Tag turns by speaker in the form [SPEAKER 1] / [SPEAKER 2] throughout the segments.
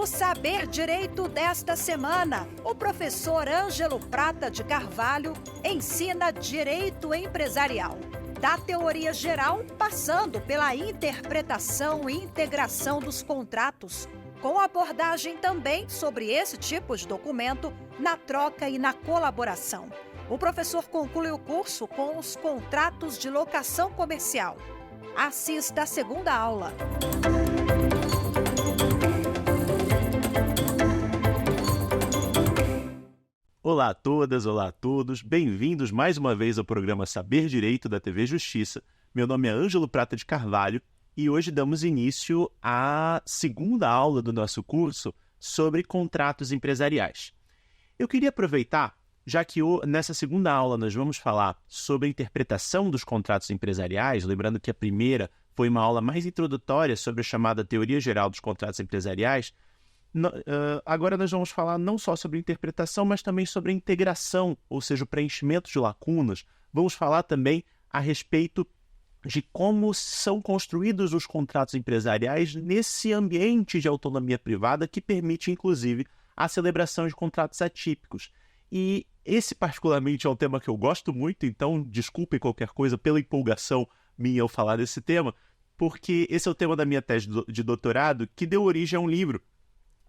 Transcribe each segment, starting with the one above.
[SPEAKER 1] No Saber Direito desta semana, o professor Ângelo Prata de Carvalho ensina direito empresarial. Da teoria geral, passando pela interpretação e integração dos contratos, com abordagem também sobre esse tipo de documento na troca e na colaboração. O professor conclui o curso com os contratos de locação comercial. Assista a segunda aula.
[SPEAKER 2] Olá a todas, olá a todos, bem-vindos mais uma vez ao programa Saber Direito da TV Justiça. Meu nome é Ângelo Prata de Carvalho e hoje damos início à segunda aula do nosso curso sobre contratos empresariais. Eu queria aproveitar, já que nessa segunda aula nós vamos falar sobre a interpretação dos contratos empresariais, lembrando que a primeira foi uma aula mais introdutória sobre a chamada teoria geral dos contratos empresariais. Agora nós vamos falar não só sobre interpretação, mas também sobre a integração, ou seja, o preenchimento de lacunas. Vamos falar também a respeito de como são construídos os contratos empresariais nesse ambiente de autonomia privada que permite, inclusive, a celebração de contratos atípicos. E esse particularmente é um tema que eu gosto muito, então desculpem qualquer coisa pela empolgação minha ao falar desse tema, porque esse é o tema da minha tese de doutorado, que deu origem a um livro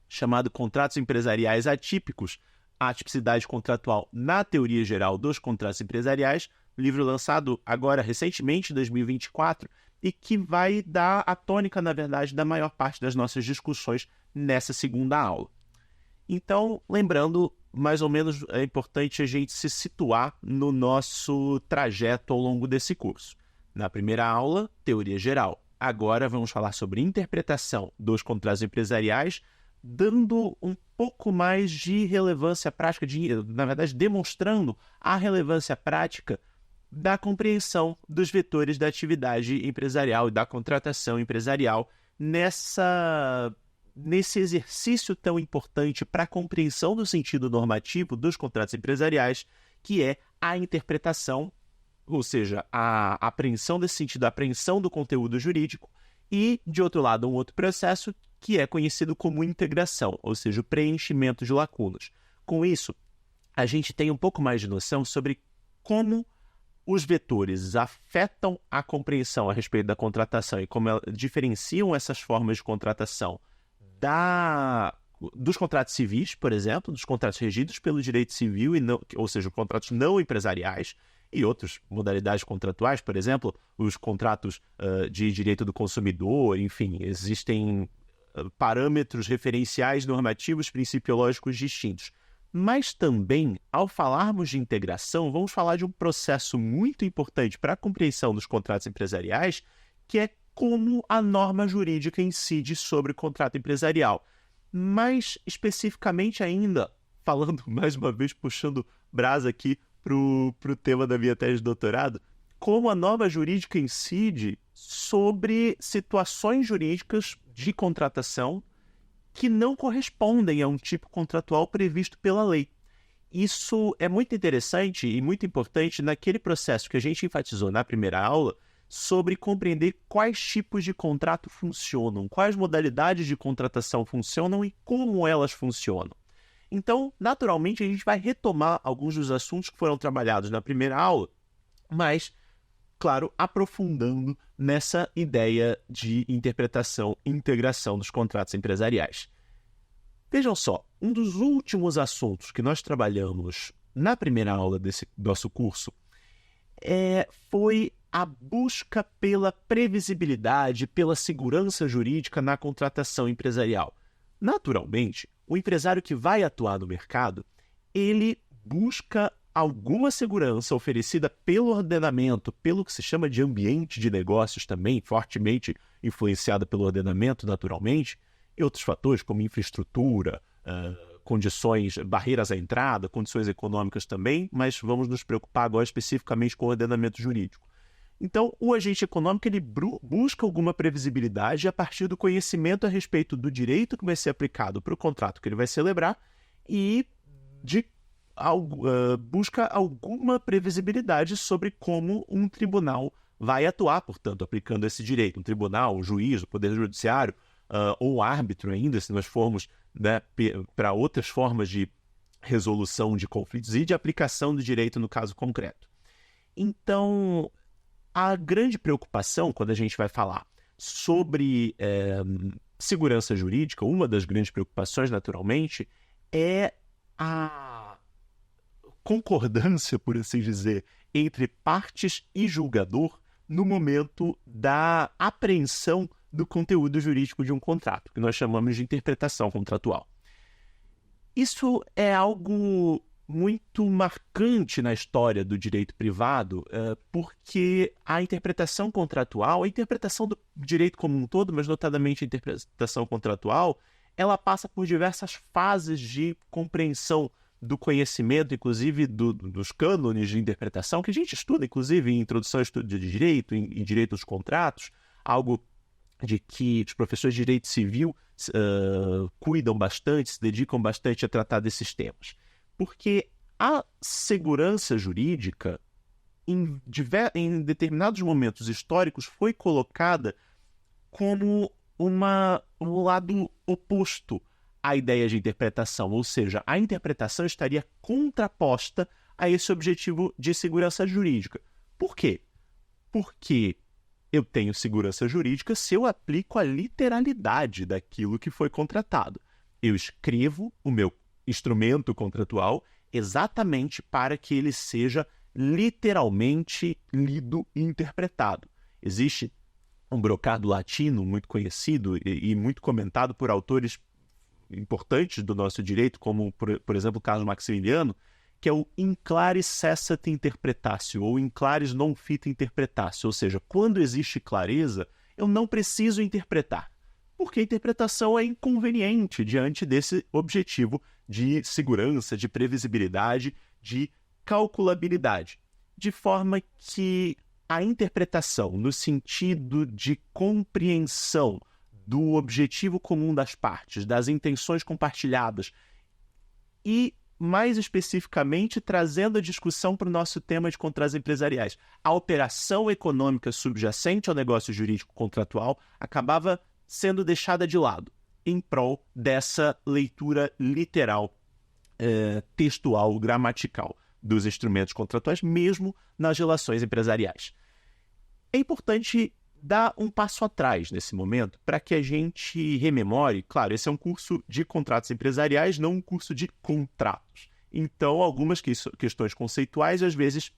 [SPEAKER 2] chamado Contratos Empresariais Atípicos, a atipicidade contratual na teoria geral dos contratos empresariais, livro lançado agora recentemente, em 2024, e que vai dar a tônica, na verdade, da maior parte das nossas discussões nessa segunda aula. Então, lembrando, mais ou menos é importante a gente se situar no nosso trajeto ao longo desse curso. Na primeira aula, teoria geral. Agora vamos falar sobre interpretação dos contratos empresariais, dando um pouco mais de relevância prática, na verdade, demonstrando a relevância prática da compreensão dos vetores da atividade empresarial e da contratação empresarial nesse exercício tão importante para a compreensão do sentido normativo dos contratos empresariais, que é a interpretação, ou seja, a apreensão desse sentido, a apreensão do conteúdo jurídico, e, de outro lado, um outro processo que é conhecido como integração, ou seja, o preenchimento de lacunas. Com isso, a gente tem um pouco mais de noção sobre como os vetores afetam a compreensão a respeito da contratação e como diferenciam essas formas de contratação dos contratos civis, por exemplo, dos contratos regidos pelo direito civil, ou seja, contratos não empresariais, e outras modalidades contratuais, por exemplo, os contratos de direito do consumidor, enfim, existem parâmetros referenciais normativos principiológicos distintos. Mas também, ao falarmos de integração, vamos falar de um processo muito importante para a compreensão dos contratos empresariais, que é como a norma jurídica incide sobre o contrato empresarial. Mais especificamente ainda, falando mais uma vez, puxando brasa aqui para o tema da minha tese de doutorado, como a norma jurídica incide sobre situações jurídicas de contratação que não correspondem a um tipo contratual previsto pela lei. Isso é muito interessante e muito importante naquele processo que a gente enfatizou na primeira aula sobre compreender quais tipos de contrato funcionam, quais modalidades de contratação funcionam e como elas funcionam. Então, naturalmente, a gente vai retomar alguns dos assuntos que foram trabalhados na primeira aula, mas, claro, aprofundando nessa ideia de interpretação e integração dos contratos empresariais. Vejam só, um dos últimos assuntos que nós trabalhamos na primeira aula desse nosso curso foi a busca pela previsibilidade, pela segurança jurídica na contratação empresarial. Naturalmente, o empresário que vai atuar no mercado, ele busca alguma segurança oferecida pelo ordenamento, pelo que se chama de ambiente de negócios também, fortemente influenciado pelo ordenamento, naturalmente, e outros fatores como infraestrutura, condições, barreiras à entrada, condições econômicas também, mas vamos nos preocupar agora especificamente com o ordenamento jurídico. Então, o agente econômico ele busca alguma previsibilidade a partir do conhecimento a respeito do direito que vai ser aplicado para o contrato que ele vai celebrar e busca alguma previsibilidade sobre como um tribunal vai atuar, portanto, aplicando esse direito. Um tribunal, um juiz, o poder judiciário ou um árbitro ainda, se nós formos né, para outras formas de resolução de conflitos e de aplicação do direito no caso concreto. Então, a grande preocupação, quando a gente vai falar sobre segurança jurídica, uma das grandes preocupações, naturalmente, é a concordância, por assim dizer, entre partes e julgador no momento da apreensão do conteúdo jurídico de um contrato, que nós chamamos de interpretação contratual. Isso é algo muito marcante na história do direito privado, porque a interpretação contratual, a interpretação do direito como um todo, mas notadamente a interpretação contratual, ela passa por diversas fases de compreensão do conhecimento, inclusive dos cânones de interpretação, que a gente estuda, inclusive, em introdução ao estudo de direito, em direito dos contratos, algo de que os professores de direito civil cuidam bastante, se dedicam bastante a tratar desses temas. Porque a segurança jurídica, em determinados momentos históricos, foi colocada como um lado oposto à ideia de interpretação, ou seja, a interpretação estaria contraposta a esse objetivo de segurança jurídica. Por quê? Porque eu tenho segurança jurídica se eu aplico a literalidade daquilo que foi contratado. Eu escrevo o meu instrumento contratual exatamente para que ele seja literalmente lido e interpretado. Existe um brocado latino muito conhecido e muito comentado por autores importantes do nosso direito, como, por exemplo, o Carlos Maximiliano, que é o in claris cessat interpretatio, ou in claris non fit interpretatio, ou seja, quando existe clareza, eu não preciso interpretar, porque a interpretação é inconveniente diante desse objetivo de segurança, de previsibilidade, de calculabilidade, de forma que a interpretação, no sentido de compreensão do objetivo comum das partes, das intenções compartilhadas e, mais especificamente, trazendo a discussão para o nosso tema de contratos empresariais. A operação econômica subjacente ao negócio jurídico contratual acabava sendo deixada de lado em prol dessa leitura literal, textual, gramatical dos instrumentos contratuais, mesmo nas relações empresariais. É importante dar um passo atrás nesse momento para que a gente rememore. Claro, esse é um curso de contratos empresariais, não um curso de contratos. Então, algumas questões conceituais às vezes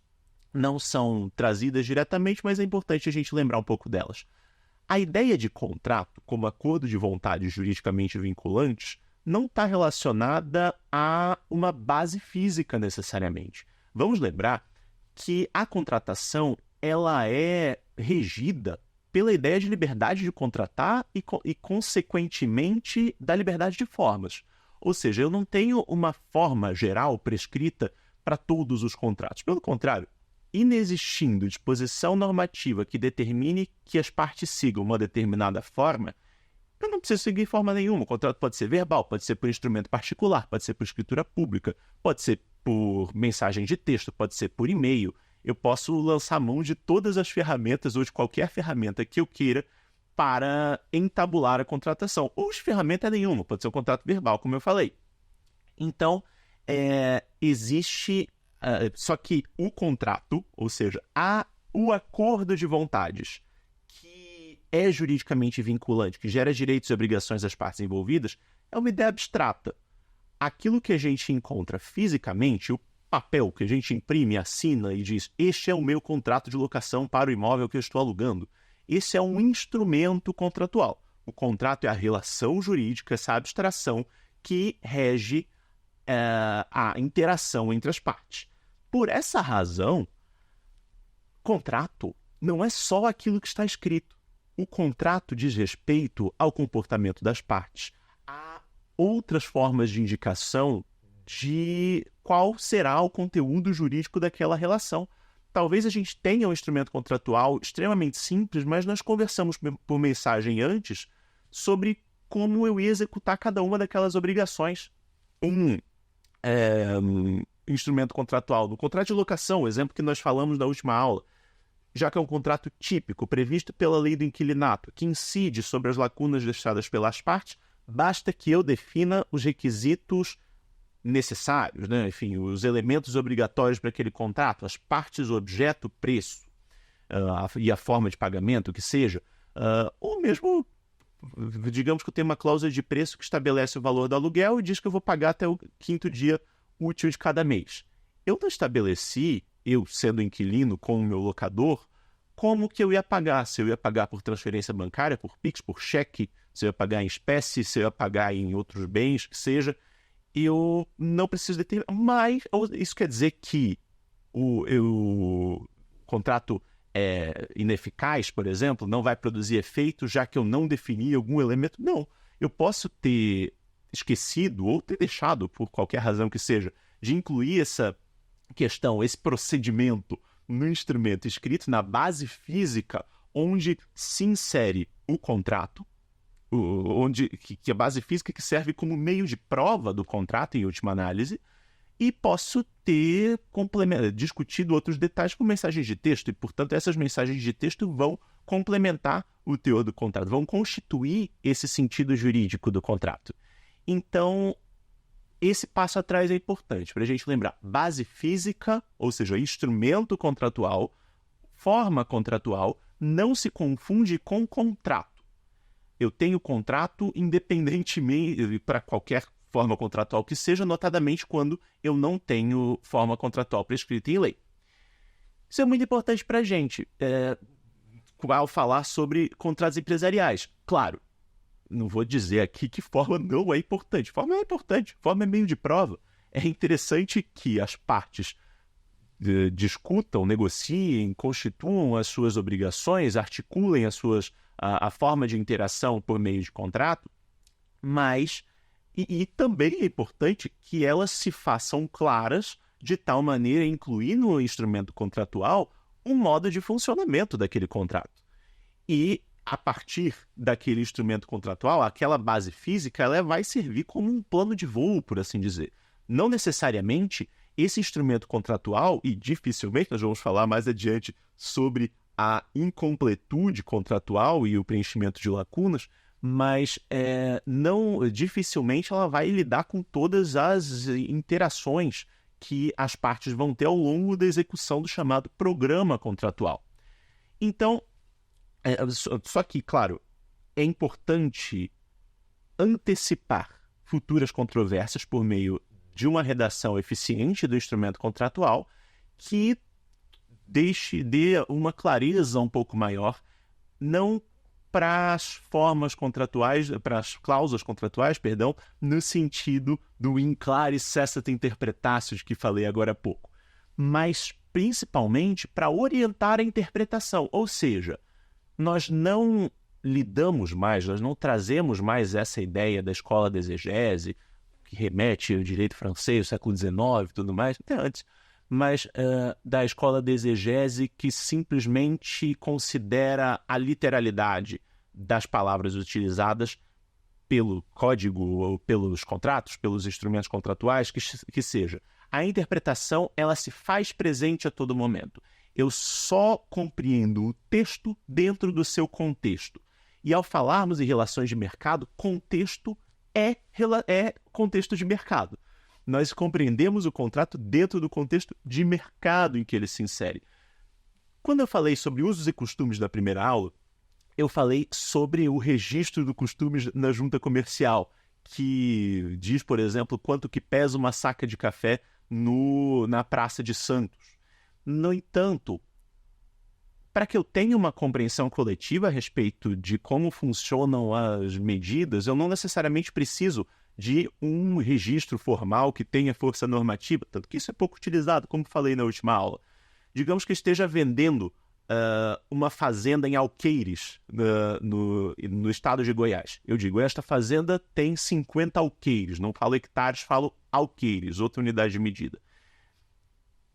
[SPEAKER 2] não são trazidas diretamente, mas é importante a gente lembrar um pouco delas. A ideia de contrato, como acordo de vontade juridicamente vinculantes, não está relacionada a uma base física necessariamente. Vamos lembrar que a contratação ela é regida pela ideia de liberdade de contratar e, consequentemente, da liberdade de formas. Ou seja, eu não tenho uma forma geral prescrita para todos os contratos. Pelo contrário, inexistindo disposição normativa que determine que as partes sigam uma determinada forma, eu não preciso seguir forma nenhuma. O contrato pode ser verbal, pode ser por instrumento particular, pode ser por escritura pública, pode ser por mensagem de texto, pode ser por e-mail. Eu posso lançar mão de todas as ferramentas ou de qualquer ferramenta que eu queira para entabular a contratação. Ou de ferramenta nenhuma, pode ser um contrato verbal, como eu falei. Então, existe... só que o contrato, ou seja, o acordo de vontades, que é juridicamente vinculante, que gera direitos e obrigações das partes envolvidas, é uma ideia abstrata. Aquilo que a gente encontra fisicamente, o papel que a gente imprime, assina e diz: este é o meu contrato de locação para o imóvel que eu estou alugando. Esse é um instrumento contratual. O contrato é a relação jurídica, essa abstração que rege a interação entre as partes. Por essa razão, contrato não é só aquilo que está escrito. O contrato diz respeito ao comportamento das partes, a outras formas de indicação de qual será o conteúdo jurídico daquela relação. Talvez a gente tenha um instrumento contratual extremamente simples, mas nós conversamos por mensagem antes sobre como eu ia executar cada uma daquelas obrigações. Instrumento contratual, no contrato de locação, o exemplo que nós falamos na última aula, já que é um contrato típico previsto pela lei do inquilinato, que incide sobre as lacunas deixadas pelas partes, basta que eu defina os requisitos necessários, né? Enfim, os elementos obrigatórios para aquele contrato, as partes, objeto, preço, e a forma de pagamento, que seja, ou mesmo, digamos que eu tenho uma cláusula de preço que estabelece o valor do aluguel e diz que eu vou pagar até o 5º dia útil de cada mês. Eu não estabeleci, eu sendo inquilino com o meu locador, como que eu ia pagar, se eu ia pagar por transferência bancária, por Pix, por cheque, se eu ia pagar em espécie, se eu ia pagar em outros bens, que seja. Eu não preciso determinar, mas isso quer dizer que o contrato é ineficaz, por exemplo, não vai produzir efeito, já que eu não defini algum elemento? Não, eu posso ter esquecido ou ter deixado, por qualquer razão que seja, de incluir essa questão, esse procedimento no instrumento escrito, na base física, onde se insere o contrato, que a base física que serve como meio de prova do contrato, em última análise, e posso ter discutido outros detalhes com mensagens de texto, e, portanto, essas mensagens de texto vão complementar o teor do contrato, vão constituir esse sentido jurídico do contrato. Então, esse passo atrás é importante para a gente lembrar. Base física, ou seja, instrumento contratual, forma contratual, não se confunde com contrato. Eu tenho contrato independentemente para qualquer forma contratual que seja, notadamente quando eu não tenho forma contratual prescrita em lei. Isso é muito importante para a gente ao falar sobre contratos empresariais. Claro, não vou dizer aqui que forma não é importante. Forma é importante, forma é meio de prova. É interessante que as partes discutam, negociem, constituam as suas obrigações, articulem a forma de interação por meio de contrato, mas e também é importante que elas se façam claras de tal maneira a incluir no instrumento contratual um modo de funcionamento daquele contrato. E a partir daquele instrumento contratual, aquela base física, ela vai servir como um plano de voo, por assim dizer. Não necessariamente esse instrumento contratual, e dificilmente nós vamos falar mais adiante sobre a incompletude contratual e o preenchimento de lacunas, mas dificilmente ela vai lidar com todas as interações que as partes vão ter ao longo da execução do chamado programa contratual. Então, só que, claro, é importante antecipar futuras controvérsias por meio de uma redação eficiente do instrumento contratual que dê uma clareza um pouco maior, não para as formas contratuais, para as cláusulas contratuais, no sentido do in claris cessat interpretatio, de que falei agora há pouco, mas principalmente para orientar a interpretação, ou seja, nós não lidamos mais, nós não trazemos mais essa ideia da escola da exegese, que remete ao direito francês, século XIX e tudo mais, até antes, mas da escola de exegese que simplesmente considera a literalidade das palavras utilizadas pelo código ou pelos contratos, pelos instrumentos contratuais, que seja. A interpretação, ela se faz presente a todo momento. Eu só compreendo o texto dentro do seu contexto. E ao falarmos em relações de mercado, contexto é contexto de mercado. Nós compreendemos o contrato dentro do contexto de mercado em que ele se insere. Quando eu falei sobre usos e costumes na primeira aula, eu falei sobre o registro do costumes na junta comercial, que diz, por exemplo, quanto que pesa uma saca de café na Praça de Santos. No entanto, para que eu tenha uma compreensão coletiva a respeito de como funcionam as medidas, eu não necessariamente preciso de um registro formal que tenha força normativa, tanto que isso é pouco utilizado, como falei na última aula. Digamos que eu esteja vendendo uma fazenda em Alqueires, no estado de Goiás. Eu digo, esta fazenda tem 50 alqueires, não falo hectares, falo alqueires, outra unidade de medida.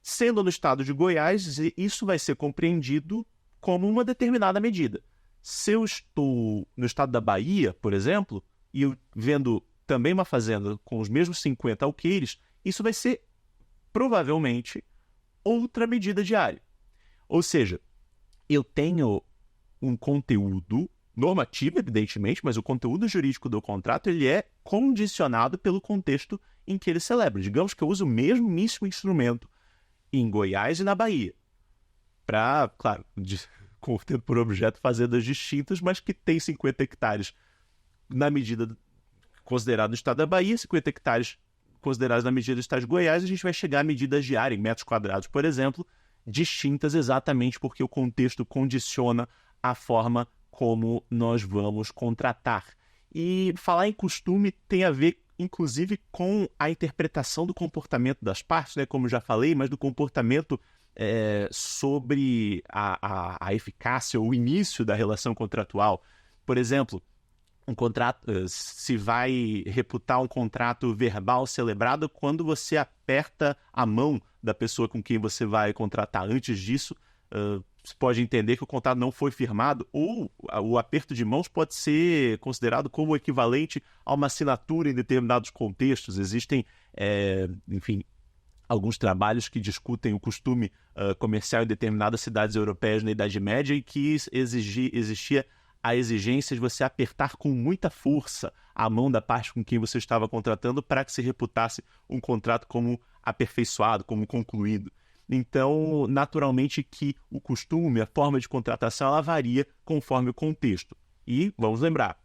[SPEAKER 2] Sendo no estado de Goiás, isso vai ser compreendido como uma determinada medida. Se eu estou no estado da Bahia, por exemplo, e eu vendo também uma fazenda com os mesmos 50 alqueires, isso vai ser provavelmente outra medida diária. Ou seja, eu tenho um conteúdo normativa, evidentemente, mas o conteúdo jurídico do contrato ele é condicionado pelo contexto em que ele celebra. Digamos que eu uso o mesmíssimo instrumento em Goiás e na Bahia, para, claro, tendo por objeto fazendas distintas, mas que tem 50 hectares na medida considerada no estado da Bahia, 50 hectares considerados na medida do estado de Goiás, a gente vai chegar a medidas de área, em metros quadrados, por exemplo, distintas exatamente porque o contexto condiciona a forma como nós vamos contratar. E falar em costume tem a ver, inclusive, com a interpretação do comportamento das partes, né? Como já falei, mas do comportamento sobre a eficácia ou o início da relação contratual. Por exemplo, um contrato, se vai reputar um contrato verbal celebrado quando você aperta a mão da pessoa com quem você vai contratar. Antes disso, você pode entender que o contrato não foi firmado, ou o aperto de mãos pode ser considerado como equivalente a uma assinatura em determinados contextos. Existem, enfim, alguns trabalhos que discutem o costume comercial em determinadas cidades europeias na Idade Média e que existia a exigência de você apertar com muita força a mão da parte com quem você estava contratando para que se reputasse um contrato como aperfeiçoado, como concluído. Então, naturalmente que o costume, a forma de contratação, ela varia conforme o contexto. E, vamos lembrar,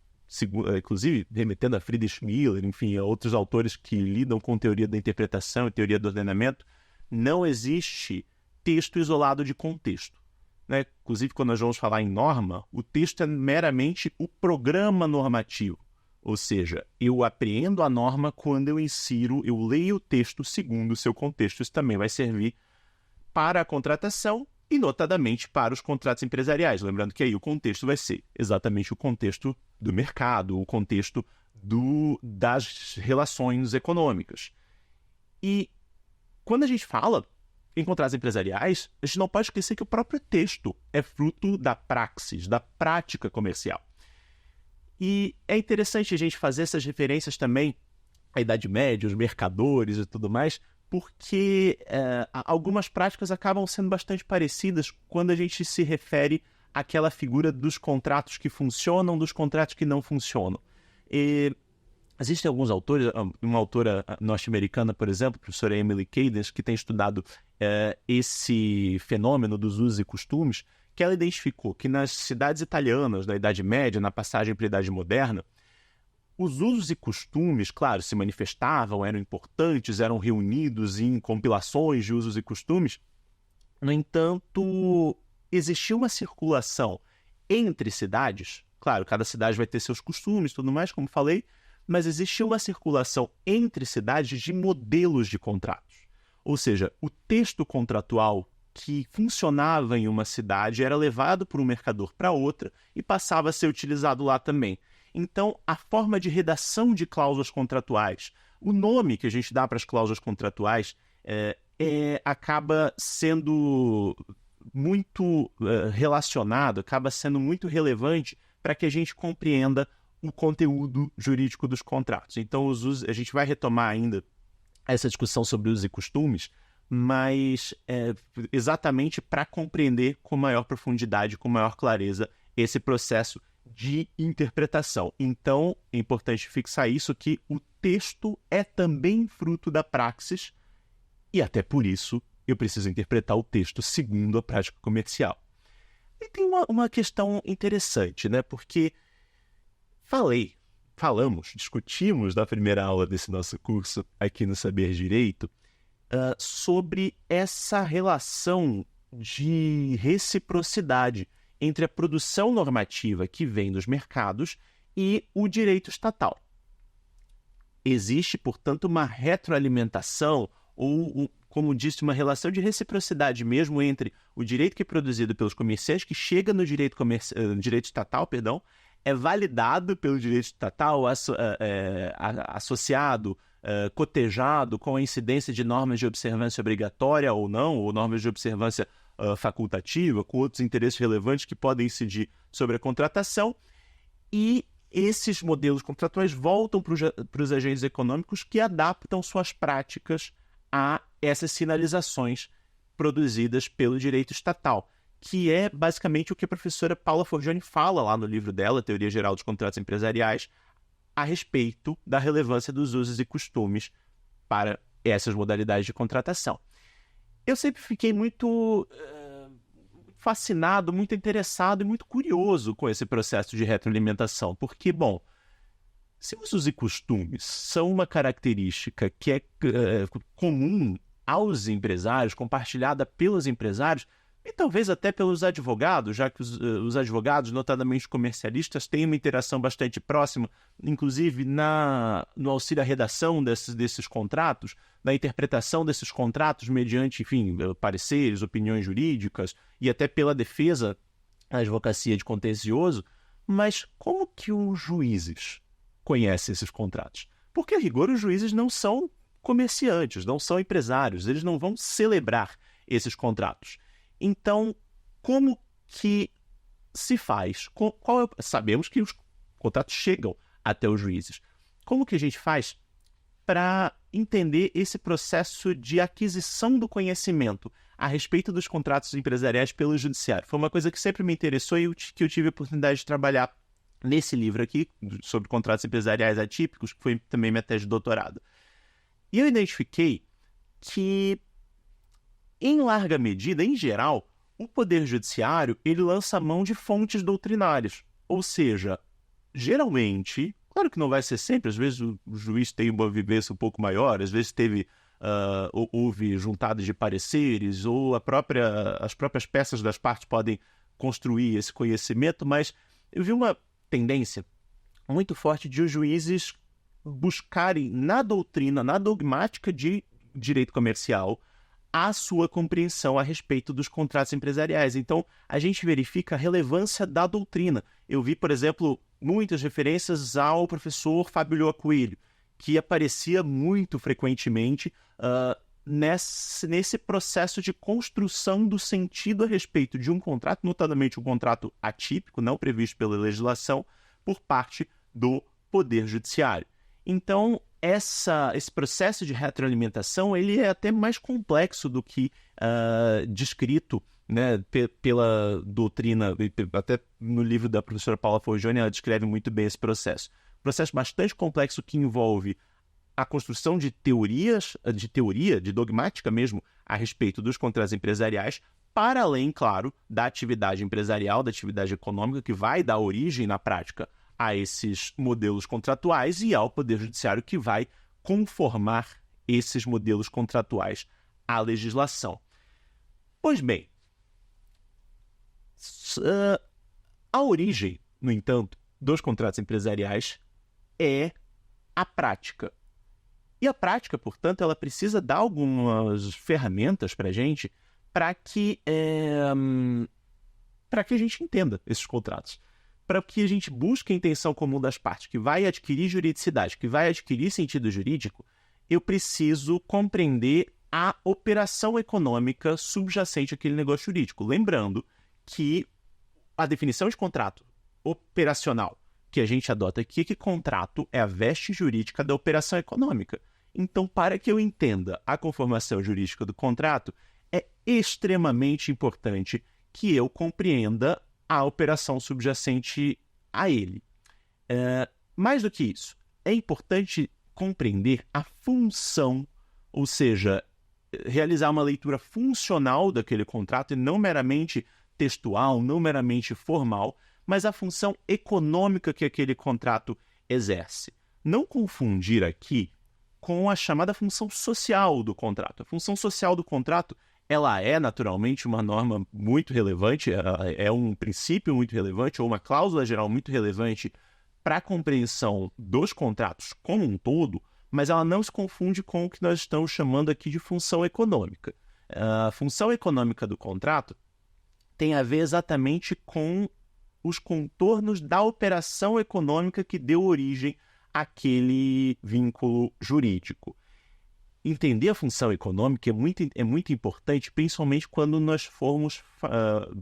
[SPEAKER 2] inclusive remetendo a Friedrich Miller, enfim, a outros autores que lidam com teoria da interpretação e teoria do ordenamento, não existe texto isolado de contexto. Né? Inclusive, quando nós vamos falar em norma, o texto é meramente o programa normativo. Ou seja, eu apreendo a norma quando eu leio o texto segundo o seu contexto. Isso também vai servir para a contratação e, notadamente, para os contratos empresariais. Lembrando que aí o contexto vai ser exatamente o contexto do mercado, o contexto das relações econômicas. E quando a gente fala em contratos empresariais, a gente não pode esquecer que o próprio texto é fruto da praxis, da prática comercial. E é interessante a gente fazer essas referências também à Idade Média, os mercadores e tudo mais, porque algumas práticas acabam sendo bastante parecidas quando a gente se refere àquela figura dos contratos que funcionam, dos contratos que não funcionam. Existem alguns autores, uma autora norte-americana, por exemplo, a professora Emily Cadence, que tem estudado esse fenômeno dos usos e costumes, que ela identificou que nas cidades italianas, na Idade Média, na passagem para a Idade Moderna, os usos e costumes, claro, se manifestavam, eram importantes, eram reunidos em compilações de usos e costumes. No entanto, existia uma circulação entre cidades. Claro, cada cidade vai ter seus costumes e tudo mais, como falei, mas existia uma circulação entre cidades de modelos de contratos. Ou seja, o texto contratual que funcionava em uma cidade era levado por um mercador para outra e passava a ser utilizado lá também. Então, a forma de redação de cláusulas contratuais, o nome que a gente dá para as cláusulas contratuais acaba sendo muito relacionado, acaba sendo muito relevante para que a gente compreenda o conteúdo jurídico dos contratos. Então, a gente vai retomar ainda essa discussão sobre usos e costumes, mas exatamente para compreender com maior profundidade, com maior clareza, esse processo de interpretação. Então, é importante fixar isso, que o texto é também fruto da praxis e até por isso eu preciso interpretar o texto segundo a prática comercial. E tem uma questão interessante, né? Porque discutimos na primeira aula desse nosso curso aqui no Saber Direito sobre essa relação de reciprocidade entre a produção normativa que vem dos mercados e o direito estatal. Existe, portanto, uma retroalimentação ou, como disse, uma relação de reciprocidade mesmo entre o direito que é produzido pelos comerciantes, que chega no direito estatal, é validado pelo direito estatal, associado, cotejado com a incidência de normas de observância obrigatória ou não, ou normas de observância facultativa, com outros interesses relevantes que podem incidir sobre a contratação, e esses modelos contratuais voltam para os agentes econômicos que adaptam suas práticas a essas sinalizações produzidas pelo direito estatal, que é basicamente o que a professora Paula Forgione fala lá no livro dela, Teoria Geral dos Contratos Empresariais, a respeito da relevância dos usos e costumes para essas modalidades de contratação. Eu sempre fiquei muito fascinado, muito interessado e muito curioso com esse processo de retroalimentação, porque, bom, se usos e costumes são uma característica que é comum aos empresários, compartilhada pelos empresários, e talvez até pelos advogados, já que os advogados, notadamente comercialistas, têm uma interação bastante próxima, inclusive no auxílio à redação desses contratos, na interpretação desses contratos mediante, enfim, pareceres, opiniões jurídicas e até pela defesa da advocacia de contencioso. Mas como que os juízes conhecem esses contratos? Porque, a rigor, os juízes não são comerciantes, não são empresários, eles não vão celebrar esses contratos. Então, como que se faz? Sabemos que os contratos chegam até os juízes. Como que a gente faz para entender esse processo de aquisição do conhecimento a respeito dos contratos empresariais pelo judiciário? Foi uma coisa que sempre me interessou e que eu tive a oportunidade de trabalhar nesse livro aqui, sobre contratos empresariais atípicos, que foi também minha tese de doutorado. E eu identifiquei que, em larga medida, em geral, o Poder Judiciário ele lança mão de fontes doutrinárias. Ou seja, geralmente, claro que não vai ser sempre, às vezes o juiz tem uma vivência um pouco maior, às vezes houve juntadas de pareceres, ou as próprias peças das partes podem construir esse conhecimento, mas eu vi uma tendência muito forte de os juízes buscarem na doutrina, na dogmática de direito comercial, a sua compreensão a respeito dos contratos empresariais. Então, a gente verifica a relevância da doutrina. Eu vi, por exemplo, muitas referências ao professor Fábio Lhoa Coelho, que aparecia muito frequentemente nesse processo de construção do sentido a respeito de um contrato, notadamente um contrato atípico, não previsto pela legislação, por parte do Poder Judiciário. Então, esse processo de retroalimentação ele é até mais complexo do que descrito, né, pela doutrina, até no livro da professora Paula Forgione, ela descreve muito bem esse processo. Processo bastante complexo que envolve a construção de teoria, de dogmática mesmo, a respeito dos contratos empresariais, para além, claro, da atividade empresarial, da atividade econômica, que vai dar origem, na prática, a esses modelos contratuais e ao Poder Judiciário que vai conformar esses modelos contratuais à legislação. Pois bem, a origem, no entanto, dos contratos empresariais é a prática. E a prática, portanto, ela precisa dar algumas ferramentas para a gente para que a gente entenda esses contratos. Para que a gente busque a intenção comum das partes, que vai adquirir juridicidade, que vai adquirir sentido jurídico, eu preciso compreender a operação econômica subjacente àquele negócio jurídico. Lembrando que a definição de contrato operacional que a gente adota aqui é que contrato é a veste jurídica da operação econômica. Então, para que eu entenda a conformação jurídica do contrato, é extremamente importante que eu compreenda a operação subjacente a ele. Mais do que isso, é importante compreender a função, ou seja, realizar uma leitura funcional daquele contrato e não meramente textual, não meramente formal, mas a função econômica que aquele contrato exerce. Não confundir aqui com a chamada função social do contrato. A função social do contrato ela é naturalmente uma norma muito relevante, é um princípio muito relevante, ou uma cláusula geral muito relevante para a compreensão dos contratos como um todo, mas ela não se confunde com o que nós estamos chamando aqui de função econômica. A função econômica do contrato tem a ver exatamente com os contornos da operação econômica que deu origem àquele vínculo jurídico. Entender a função econômica é muito importante, principalmente quando nós formos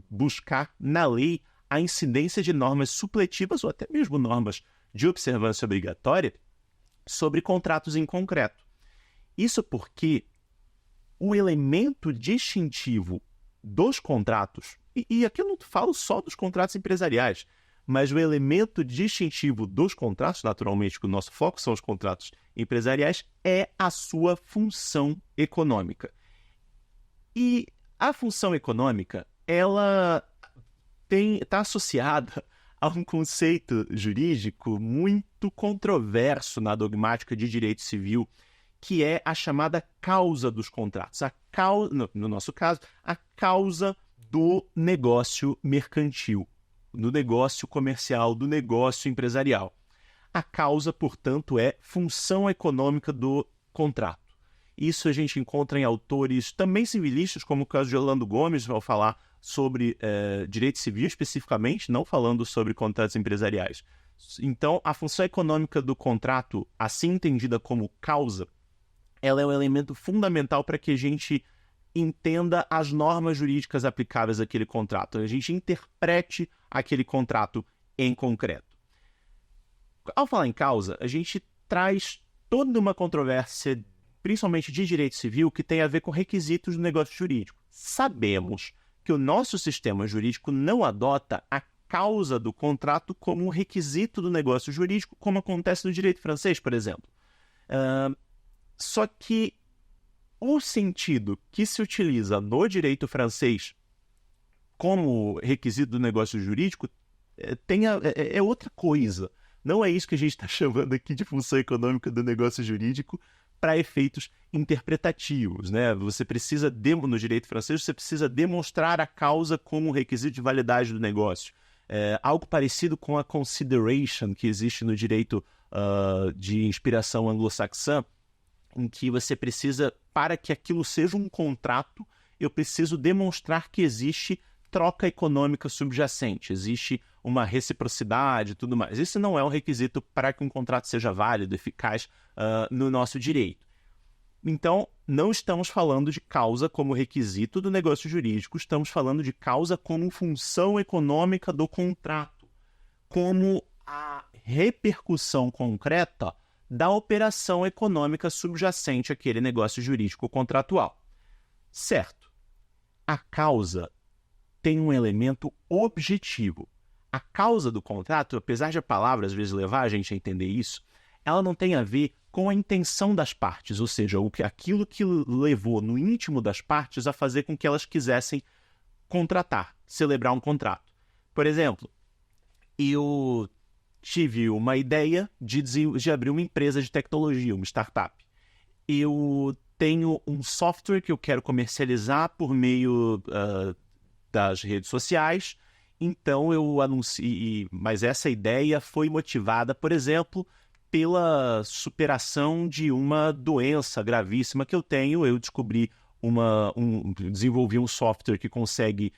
[SPEAKER 2] buscar na lei a incidência de normas supletivas ou até mesmo normas de observância obrigatória sobre contratos em concreto. Isso porque o elemento distintivo dos contratos E aqui eu não falo só dos contratos empresariais, mas o elemento distintivo dos contratos, naturalmente, que o nosso foco são os contratos empresariais, é a sua função econômica. E a função econômica, ela está associada a um conceito jurídico muito controverso na dogmática de direito civil, que é a chamada causa dos contratos. No nosso caso, a causa do negócio mercantil, do negócio comercial, do negócio empresarial. A causa, portanto, é função econômica do contrato. Isso a gente encontra em autores também civilistas, como o caso de Orlando Gomes, ao falar sobre direito civil especificamente, não falando sobre contratos empresariais. Então, a função econômica do contrato, assim entendida como causa, ela é um elemento fundamental para que a gente entenda as normas jurídicas aplicáveis àquele contrato, a gente interprete aquele contrato em concreto. Ao falar em causa, a gente traz toda uma controvérsia, principalmente de direito civil, que tem a ver com requisitos do negócio jurídico. Sabemos que o nosso sistema jurídico não adota a causa do contrato como um requisito do negócio jurídico, como acontece no direito francês, por exemplo. Só que o sentido que se utiliza no direito francês como requisito do negócio jurídico é outra coisa. Não é isso que a gente está chamando aqui de função econômica do negócio jurídico para efeitos interpretativos, né? No direito francês, você precisa demonstrar a causa como requisito de validade do negócio. Algo parecido com a consideration que existe no direito de inspiração anglo-saxã, em que você precisa, para que aquilo seja um contrato, eu preciso demonstrar que existe troca econômica subjacente, existe uma reciprocidade e tudo mais. Isso não é um requisito para que um contrato seja válido, eficaz no nosso direito. Então, não estamos falando de causa como requisito do negócio jurídico, estamos falando de causa como função econômica do contrato, como a repercussão concreta da operação econômica subjacente àquele negócio jurídico contratual. Certo. A causa tem um elemento objetivo. A causa do contrato, apesar de a palavra às vezes levar a gente a entender isso, ela não tem a ver com a intenção das partes, ou seja, aquilo que levou no íntimo das partes a fazer com que elas quisessem contratar, celebrar um contrato. Por exemplo, eu tive uma ideia de abrir uma empresa de tecnologia, uma startup. Eu tenho um software que eu quero comercializar por meio das redes sociais, então eu anunciei, mas essa ideia foi motivada, por exemplo, pela superação de uma doença gravíssima que eu tenho. Eu descobri desenvolvi um software que consegue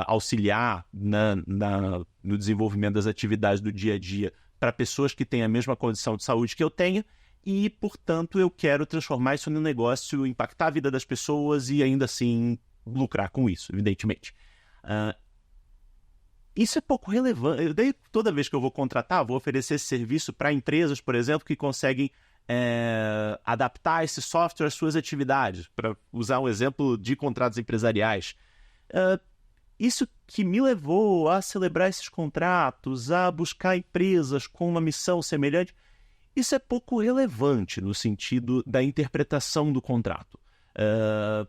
[SPEAKER 2] auxiliar no desenvolvimento das atividades do dia a dia para pessoas que têm a mesma condição de saúde que eu tenho e, portanto, eu quero transformar isso num negócio, impactar a vida das pessoas e ainda assim lucrar com isso, evidentemente. Isso é pouco relevante. Daí, toda vez que eu vou contratar, vou oferecer esse serviço para empresas, por exemplo, que conseguem adaptar esse software às suas atividades, para usar um exemplo de contratos empresariais. Isso que me levou a celebrar esses contratos, a buscar empresas com uma missão semelhante, isso é pouco relevante no sentido da interpretação do contrato.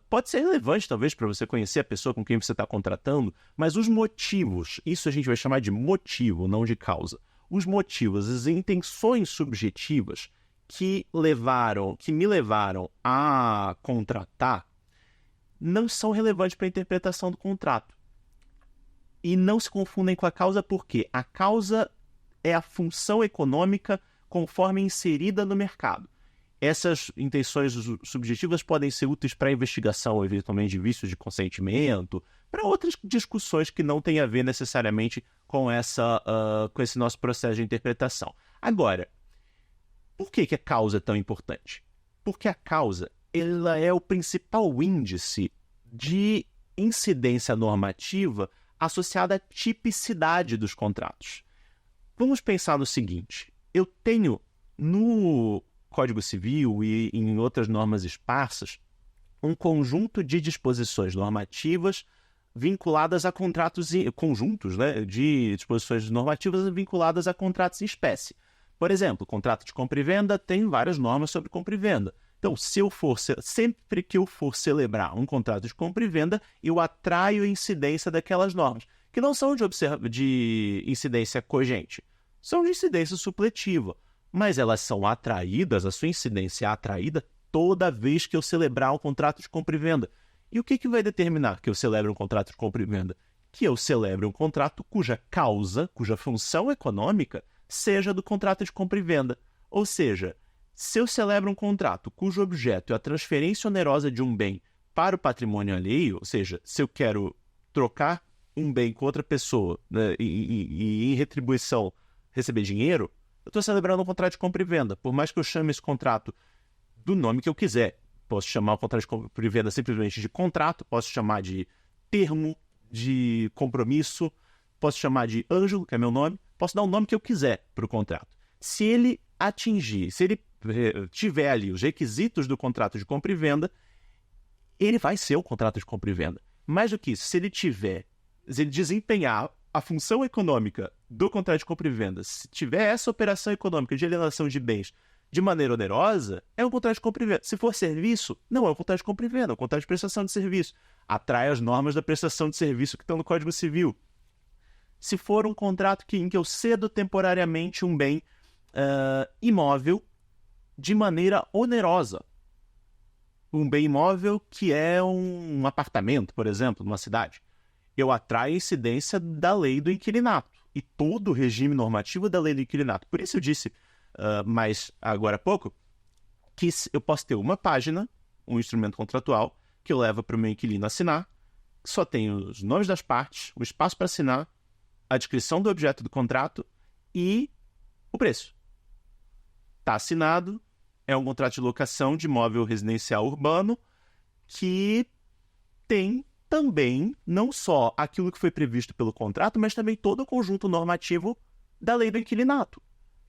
[SPEAKER 2] Pode ser relevante, talvez, para você conhecer a pessoa com quem você está contratando, mas os motivos, isso a gente vai chamar de motivo, não de causa. Os motivos, as intenções subjetivas que me levaram a contratar não são relevantes para a interpretação do contrato. E não se confundem com a causa, porque a causa é a função econômica conforme inserida no mercado. Essas intenções subjetivas podem ser úteis para a investigação, eventualmente, de vícios de consentimento, para outras discussões que não têm a ver necessariamente com esse nosso processo de interpretação. Agora, por que a causa é tão importante? Porque a causa ela é o principal índice de incidência normativa associada à tipicidade dos contratos. Vamos pensar no seguinte: eu tenho no Código Civil e em outras normas esparsas um conjunto de disposições normativas vinculadas a contratos conjuntos, né, de disposições normativas vinculadas a contratos em espécie. Por exemplo, contrato de compra e venda tem várias normas sobre compra e venda. Então, sempre que eu for celebrar um contrato de compra e venda, eu atraio a incidência daquelas normas, que não são de incidência cogente, são de incidência supletiva, mas elas são atraídas, a sua incidência é atraída toda vez que eu celebrar um contrato de compra e venda. E o que vai determinar que eu celebre um contrato de compra e venda? Que eu celebre um contrato cuja causa, cuja função econômica, seja do contrato de compra e venda. Ou seja, se eu celebro um contrato cujo objeto é a transferência onerosa de um bem para o patrimônio alheio, ou seja, se eu quero trocar um bem com outra pessoa, né, e em retribuição receber dinheiro, eu estou celebrando um contrato de compra e venda. Por mais que eu chame esse contrato do nome que eu quiser. Posso chamar o contrato de compra e venda simplesmente de contrato, posso chamar de termo, de compromisso, posso chamar de Ângelo, que é meu nome, posso dar o nome que eu quiser para o contrato. Se ele tiver ali os requisitos do contrato de compra e venda, ele vai ser um contrato de compra e venda. Mais do que isso, se ele desempenhar a função econômica do contrato de compra e venda, se tiver essa operação econômica de alienação de bens de maneira onerosa, é um contrato de compra e venda. Se for serviço, não é um contrato de compra e venda, é um contrato de prestação de serviço. Atrai as normas da prestação de serviço que estão no Código Civil. Se for um contrato em que eu cedo temporariamente um bem imóvel de maneira onerosa, um bem imóvel que é um apartamento, por exemplo, numa cidade, eu atraio a incidência da lei do inquilinato e todo o regime normativo da lei do inquilinato. Por isso eu disse mais agora há pouco, que eu posso ter uma página, um instrumento contratual, que eu levo para o meu inquilino assinar, que só tem os nomes das partes, o espaço para assinar, a descrição do objeto do contrato e o preço. Está assinado, é um contrato de locação de imóvel residencial urbano que tem também não só aquilo que foi previsto pelo contrato, mas também todo o conjunto normativo da lei do inquilinato,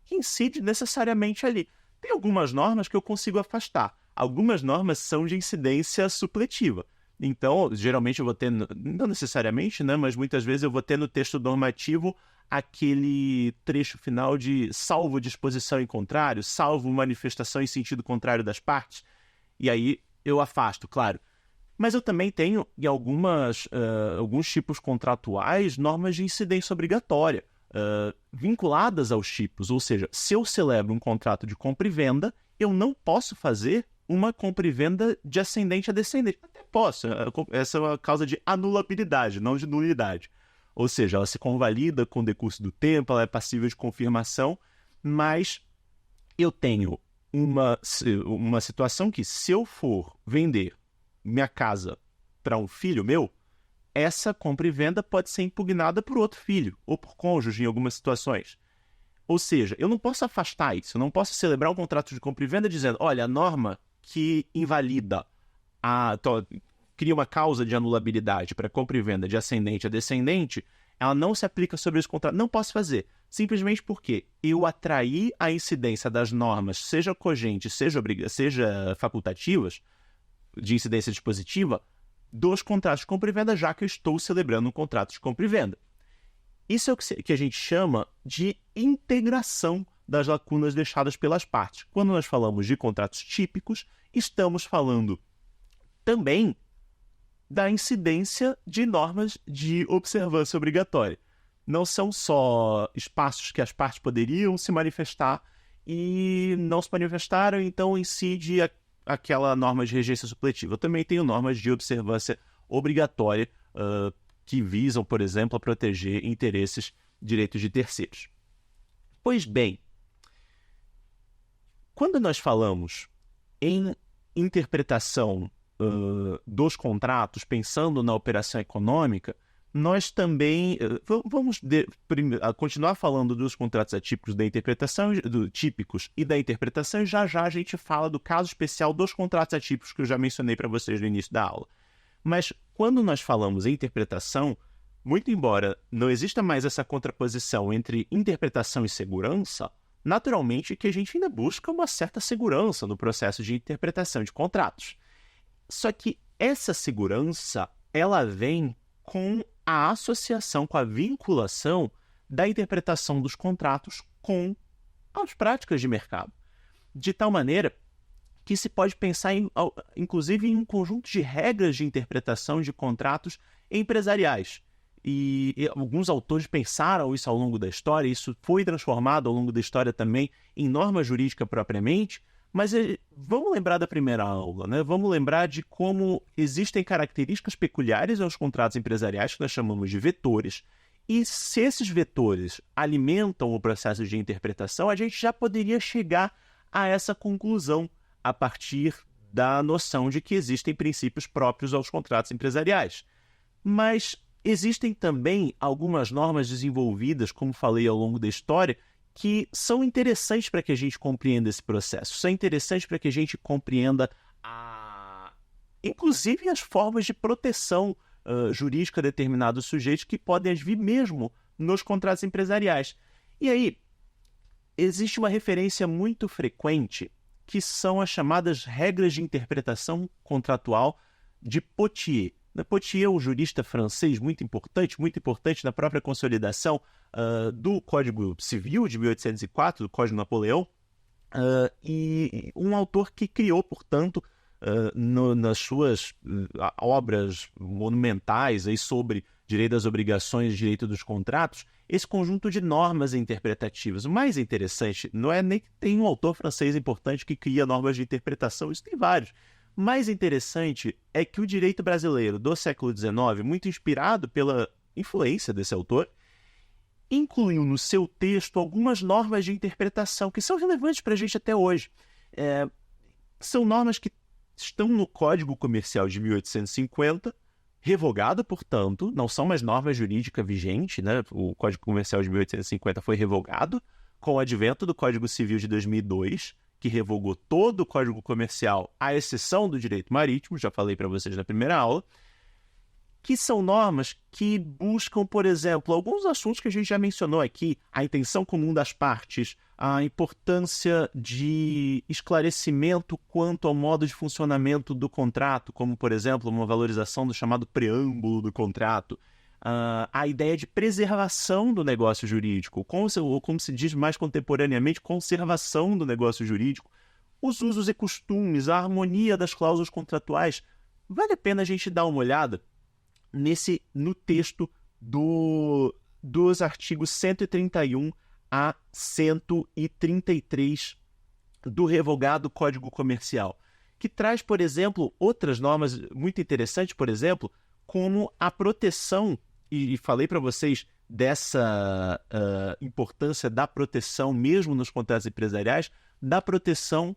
[SPEAKER 2] que incide necessariamente ali. Tem algumas normas que eu consigo afastar. Algumas normas são de incidência supletiva. Então, geralmente eu vou ter, não necessariamente, né, mas muitas vezes eu vou ter no texto normativo aquele trecho final de salvo disposição em contrário, salvo manifestação em sentido contrário das partes, e aí eu afasto, claro. Mas eu também tenho, em alguns tipos contratuais, normas de incidência obrigatória, vinculadas aos tipos, ou seja, se eu celebro um contrato de compra e venda, eu não posso fazer uma compra e venda de ascendente a descendente. Até posso, essa é uma causa de anulabilidade, não de nulidade. Ou seja, ela se convalida com o decurso do tempo, ela é passível de confirmação, mas eu tenho uma situação que, se eu for vender minha casa para um filho meu, essa compra e venda pode ser impugnada por outro filho ou por cônjuge em algumas situações. Ou seja, eu não posso afastar isso, eu não posso celebrar um contrato de compra e venda dizendo, olha, a norma que invalida, cria uma causa de anulabilidade para compra e venda de ascendente a descendente, ela não se aplica sobre esse contrato. Não posso fazer, simplesmente porque eu atraí a incidência das normas, seja cogentes, seja facultativas, de incidência dispositiva, dos contratos de compra e venda, já que eu estou celebrando um contrato de compra e venda. Isso é o que a gente chama de integração das lacunas deixadas pelas partes. Quando nós falamos de contratos típicos, estamos falando também da incidência de normas de observância obrigatória. Não são só espaços que as partes poderiam se manifestar e não se manifestaram, então incide aquela norma de regência supletiva. Eu também tenho normas de observância obrigatória que visam, por exemplo, a proteger direitos de terceiros. Pois bem, quando nós falamos em interpretação dos contratos, pensando na operação econômica, nós também vamos continuar falando dos contratos atípicos da interpretação, típicos e da interpretação, e já a gente fala do caso especial dos contratos atípicos que eu já mencionei para vocês no início da aula. Mas quando nós falamos em interpretação, muito embora não exista mais essa contraposição entre interpretação e segurança, naturalmente que a gente ainda busca uma certa segurança no processo de interpretação de contratos. Só que essa segurança, ela vem com a associação, com a vinculação da interpretação dos contratos com as práticas de mercado. De tal maneira que se pode pensar, inclusive, em um conjunto de regras de interpretação de contratos empresariais. E alguns autores pensaram isso ao longo da história, isso foi transformado ao longo da história também em norma jurídica propriamente, mas vamos lembrar da primeira aula, né? Vamos lembrar de como existem características peculiares aos contratos empresariais que nós chamamos de vetores, e se esses vetores alimentam o processo de interpretação, a gente já poderia chegar a essa conclusão a partir da noção de que existem princípios próprios aos contratos empresariais. Mas existem também algumas normas desenvolvidas, como falei ao longo da história, que são interessantes para que a gente compreenda esse processo, são interessantes para que a gente compreenda, inclusive, as formas de proteção jurídica a determinados sujeitos que podem vir mesmo nos contratos empresariais. E aí, existe uma referência muito frequente que são as chamadas regras de interpretação contratual de Potier. Potier é um jurista francês muito importante na própria consolidação do Código Civil de 1804, do Código Napoleão, e um autor que criou, portanto, nas suas obras monumentais aí sobre direito das obrigações e direito dos contratos, esse conjunto de normas interpretativas. O mais interessante não é nem que tem um autor francês importante que cria normas de interpretação, isso tem vários. O mais interessante é que o direito brasileiro do século XIX, muito inspirado pela influência desse autor, incluiu no seu texto algumas normas de interpretação que são relevantes para a gente até hoje. São normas que estão no Código Comercial de 1850, revogado, portanto, não são mais normas jurídicas vigentes, né? O Código Comercial de 1850 foi revogado com o advento do Código Civil de 2002, que revogou todo o Código Comercial, à exceção do direito marítimo, já falei para vocês na primeira aula, que são normas que buscam, por exemplo, alguns assuntos que a gente já mencionou aqui, a intenção comum das partes, a importância de esclarecimento quanto ao modo de funcionamento do contrato, como, por exemplo, uma valorização do chamado preâmbulo do contrato, a ideia de preservação do negócio jurídico, ou como se diz mais contemporaneamente, conservação do negócio jurídico, os usos e costumes, a harmonia das cláusulas contratuais. Vale a pena a gente dar uma olhada no texto dos artigos 131 a 133 do revogado Código Comercial, que traz, por exemplo, outras normas muito interessantes, por exemplo, como a proteção, e falei para vocês dessa importância da proteção, mesmo nos contratos empresariais, da proteção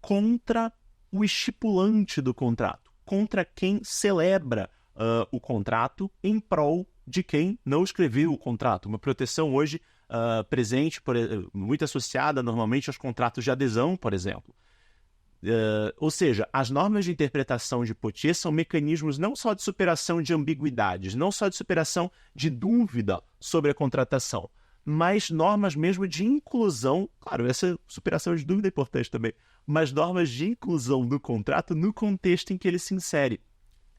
[SPEAKER 2] contra o estipulante do contrato, contra quem celebra o contrato em prol de quem não escreveu o contrato. Uma proteção hoje presente, muito associada normalmente aos contratos de adesão, por exemplo. Ou seja, as normas de interpretação de Potier são mecanismos não só de superação de ambiguidades, não só de superação de dúvida sobre a contratação, mas normas mesmo de inclusão, claro, essa superação de dúvida é importante também, mas normas de inclusão do contrato no contexto em que ele se insere.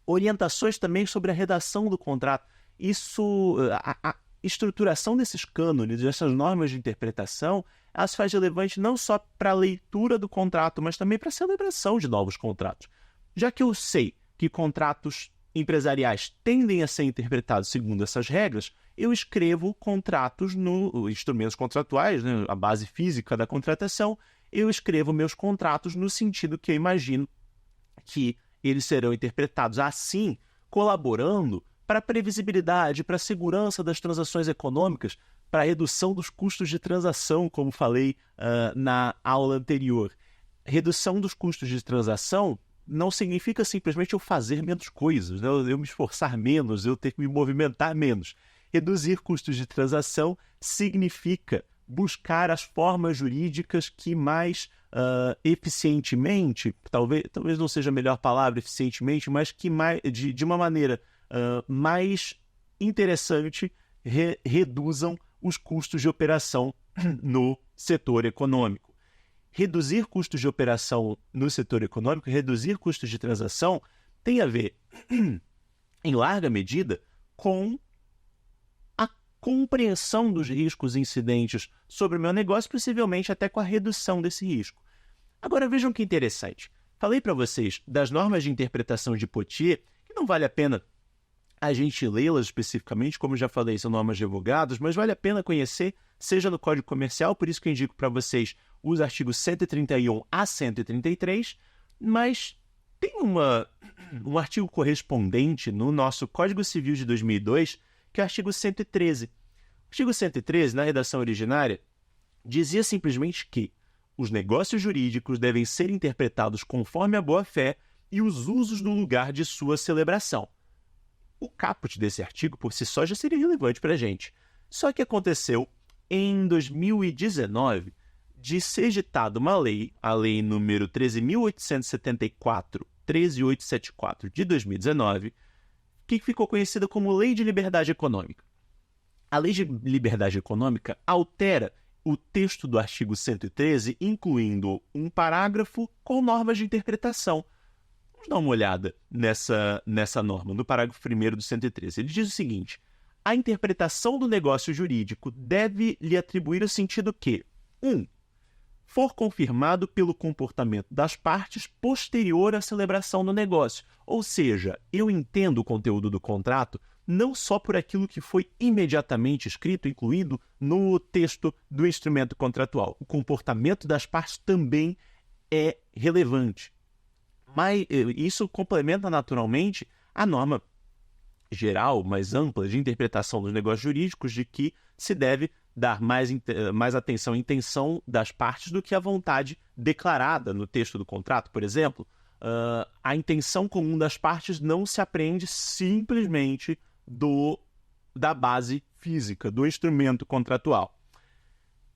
[SPEAKER 2] Orientações também sobre a redação do contrato. Isso, a estruturação desses cânones, dessas normas de interpretação, ela se faz relevante não só para a leitura do contrato, mas também para a celebração de novos contratos. Já que eu sei que contratos empresariais tendem a ser interpretados segundo essas regras, eu escrevo contratos instrumentos contratuais, né, a base física da contratação, eu escrevo meus contratos no sentido que eu imagino que eles serão interpretados assim, colaborando para a previsibilidade, para a segurança das transações econômicas, para a redução dos custos de transação, como falei na aula anterior. Redução dos custos de transação não significa simplesmente eu fazer menos coisas, né? Eu me esforçar menos, eu ter que me movimentar menos. Reduzir custos de transação significa buscar as formas jurídicas que mais eficientemente, talvez não seja a melhor palavra eficientemente, mas que de uma maneira mais interessante reduzam os custos de operação no setor econômico. Reduzir custos de operação no setor econômico, reduzir custos de transação, tem a ver em larga medida, com a compreensão dos riscos incidentes sobre o meu negócio, possivelmente até com a redução desse risco. Agora, vejam que interessante. Falei para vocês das normas de interpretação de Potier, que não vale a pena a gente lê-las especificamente, como já falei, são normas de advogados, mas vale a pena conhecer, seja no Código Comercial, por isso que eu indico para vocês os artigos 131 a 133, mas tem um artigo correspondente no nosso Código Civil de 2002, que é o artigo 113. O artigo 113, na redação originária, dizia simplesmente que os negócios jurídicos devem ser interpretados conforme a boa-fé e os usos do lugar de sua celebração. O caput desse artigo, por si só, já seria relevante para a gente. Só que aconteceu em 2019 de ser editada uma lei, a Lei número 13.874, 13874 de 2019, que ficou conhecida como Lei de Liberdade Econômica. A Lei de Liberdade Econômica altera o texto do artigo 113, incluindo um parágrafo com normas de interpretação. Vamos dar uma olhada nessa norma, no parágrafo 1º do 113. Ele diz o seguinte: a interpretação do negócio jurídico deve lhe atribuir o sentido que 1. For confirmado pelo comportamento das partes posterior à celebração do negócio. Ou seja, eu entendo o conteúdo do contrato não só por aquilo que foi imediatamente escrito, incluído no texto do instrumento contratual. O comportamento das partes também é relevante. Mas isso complementa naturalmente a norma geral, mais ampla, de interpretação dos negócios jurídicos, de que se deve dar mais atenção à intenção das partes do que à vontade declarada no texto do contrato. Por exemplo, a intenção comum das partes não se apreende simplesmente da base física, do instrumento contratual.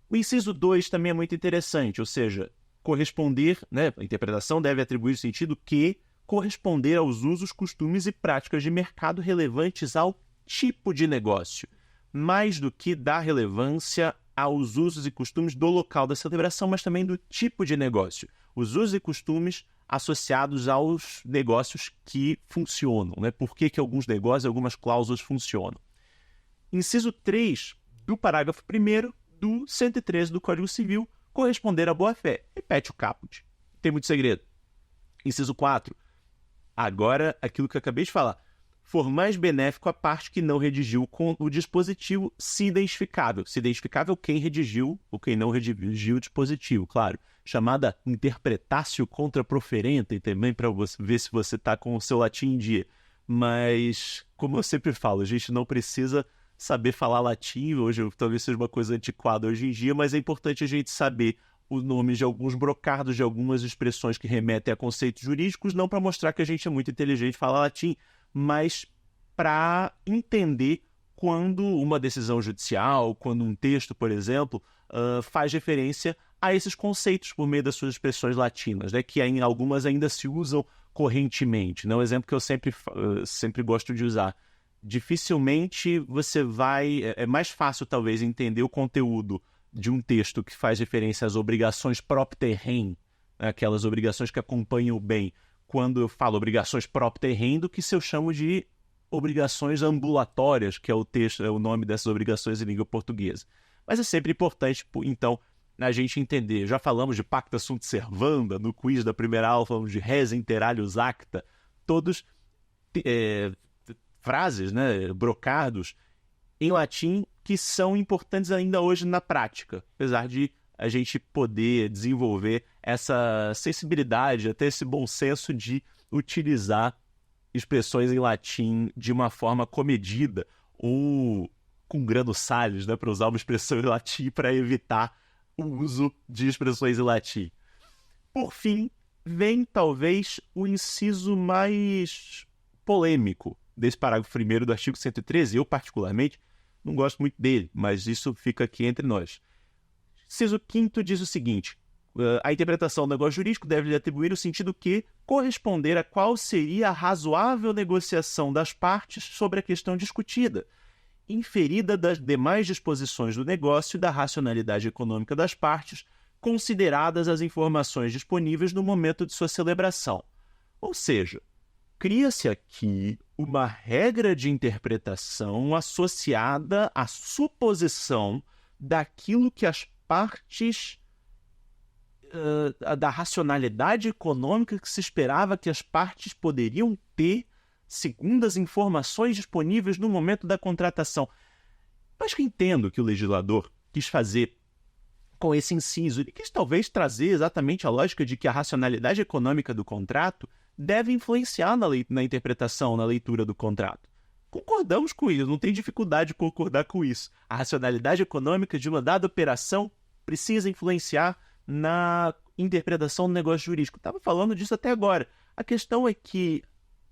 [SPEAKER 2] O inciso 2 também é muito interessante, ou seja, corresponder, a interpretação deve atribuir o sentido que corresponder aos usos, costumes e práticas de mercado relevantes ao tipo de negócio, mais do que dar relevância aos usos e costumes do local da celebração, mas também do tipo de negócio. Os usos e costumes associados aos negócios que funcionam, Por que alguns negócios, algumas cláusulas funcionam. Inciso 3 do parágrafo 1º do 113 do Código Civil, corresponder à boa-fé. Repete o caput. Tem muito segredo. Inciso 4. Agora, aquilo que eu acabei de falar. For mais benéfico a parte que não redigiu com o dispositivo se identificável. Se identificável quem redigiu ou quem não redigiu o dispositivo, claro. Chamada interpretatio contra proferentem também, para ver se você está com o seu latim em dia. Mas, como eu sempre falo, a gente não precisa saber falar latim. Hoje talvez seja uma coisa antiquada hoje em dia, mas é importante a gente saber os nomes de alguns brocados, de algumas expressões que remetem a conceitos jurídicos, não para mostrar que a gente é muito inteligente e fala latim, mas para entender quando uma decisão judicial, quando um texto, por exemplo, faz referência a esses conceitos por meio das suas expressões latinas, que em algumas ainda se usam correntemente. Um exemplo que eu sempre gosto de usar. Dificilmente você vai... É mais fácil, talvez, entender o conteúdo de um texto que faz referência às obrigações propter rem, aquelas obrigações que acompanham o bem, quando eu falo obrigações propter rem, do que se eu chamo de obrigações ambulatórias, que é o nome dessas obrigações em língua portuguesa. Mas é sempre importante, então, a gente entender. Já falamos de pacta sunt servanda, no quiz da primeira aula falamos de res inter alios acta, todos frases, brocados em latim que são importantes ainda hoje na prática, apesar de a gente poder desenvolver essa sensibilidade, até esse bom senso de utilizar expressões em latim de uma forma comedida ou com grano salles, para usar uma expressão em latim para evitar o uso de expressões em latim. Por fim, vem talvez o inciso mais polêmico desse parágrafo 1º do artigo 113. Eu, particularmente, não gosto muito dele, mas isso fica aqui entre nós. Inciso 5º diz o seguinte: a interpretação do negócio jurídico deve lhe atribuir o sentido que corresponder a qual seria a razoável negociação das partes sobre a questão discutida, inferida das demais disposições do negócio e da racionalidade econômica das partes, consideradas as informações disponíveis no momento de sua celebração. Ou seja, cria-se aqui uma regra de interpretação associada à suposição daquilo que as partes da racionalidade econômica que se esperava que as partes poderiam ter segundo as informações disponíveis no momento da contratação. Mas que entendo que o legislador quis fazer com esse inciso. Ele quis talvez trazer exatamente a lógica de que a racionalidade econômica do contrato deve influenciar na interpretação, na leitura do contrato. Concordamos com isso, não tem dificuldade de concordar com isso. A racionalidade econômica de uma dada operação precisa influenciar na interpretação do negócio jurídico. Estava falando disso até agora. A questão é que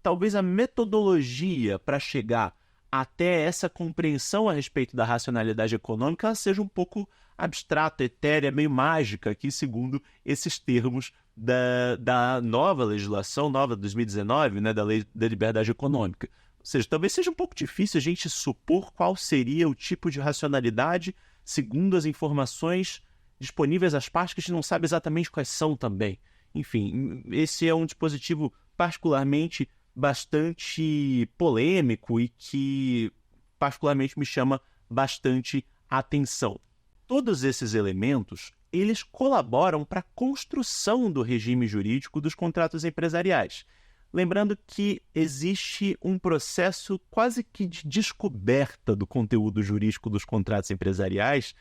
[SPEAKER 2] talvez a metodologia para chegar até essa compreensão a respeito da racionalidade econômica seja um pouco abstrata, etérea, meio mágica, aqui segundo esses termos da nova legislação, nova de 2019, né, da Lei da Liberdade Econômica. Ou seja, talvez seja um pouco difícil a gente supor qual seria o tipo de racionalidade segundo as informações disponíveis às partes, que a gente não sabe exatamente quais são também. Enfim, esse é um dispositivo particularmente bastante polêmico e que particularmente me chama bastante atenção. Todos esses elementos, eles colaboram para a construção do regime jurídico dos contratos empresariais. Lembrando que existe um processo quase que de descoberta do conteúdo jurídico dos contratos empresariais,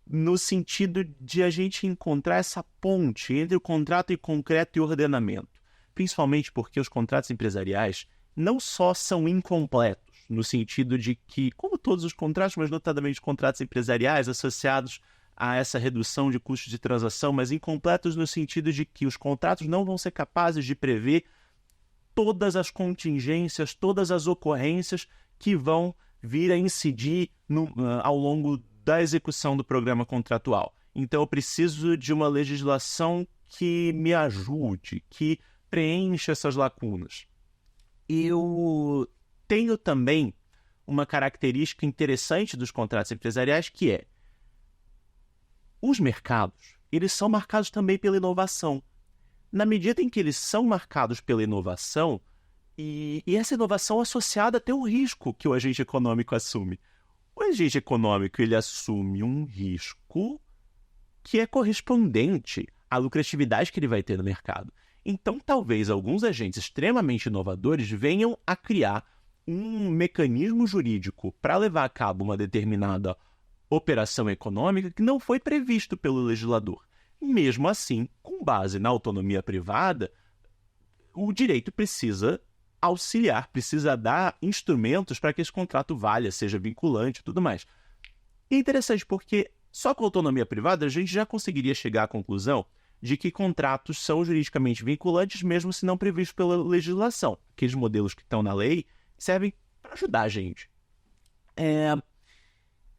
[SPEAKER 2] no sentido de a gente encontrar essa ponte entre o contrato e concreto e ordenamento. Principalmente porque os contratos empresariais não só são incompletos, no sentido de que, como todos os contratos, mas notadamente contratos empresariais associados a essa redução de custos de transação, mas incompletos no sentido de que os contratos não vão ser capazes de prever todas as contingências, todas as ocorrências que vão vir a incidir ao longo da execução do programa contratual. Então, eu preciso de uma legislação que me ajude, que preencha essas lacunas. Eu tenho também uma característica interessante dos contratos empresariais, que é os mercados, eles são marcados também pela inovação. Na medida em que eles são marcados pela inovação, e essa inovação associada até o risco que o agente econômico assume. O agente econômico ele assume um risco que é correspondente à lucratividade que ele vai ter no mercado. Então, talvez alguns agentes extremamente inovadores venham a criar um mecanismo jurídico para levar a cabo uma determinada operação econômica que não foi previsto pelo legislador. Mesmo assim, com base na autonomia privada, o direito precisa auxiliar, precisa dar instrumentos para que esse contrato valha, seja vinculante e tudo mais. E é interessante porque só com autonomia privada a gente já conseguiria chegar à conclusão de que contratos são juridicamente vinculantes mesmo se não previstos pela legislação. Aqueles modelos que estão na lei servem para ajudar a gente.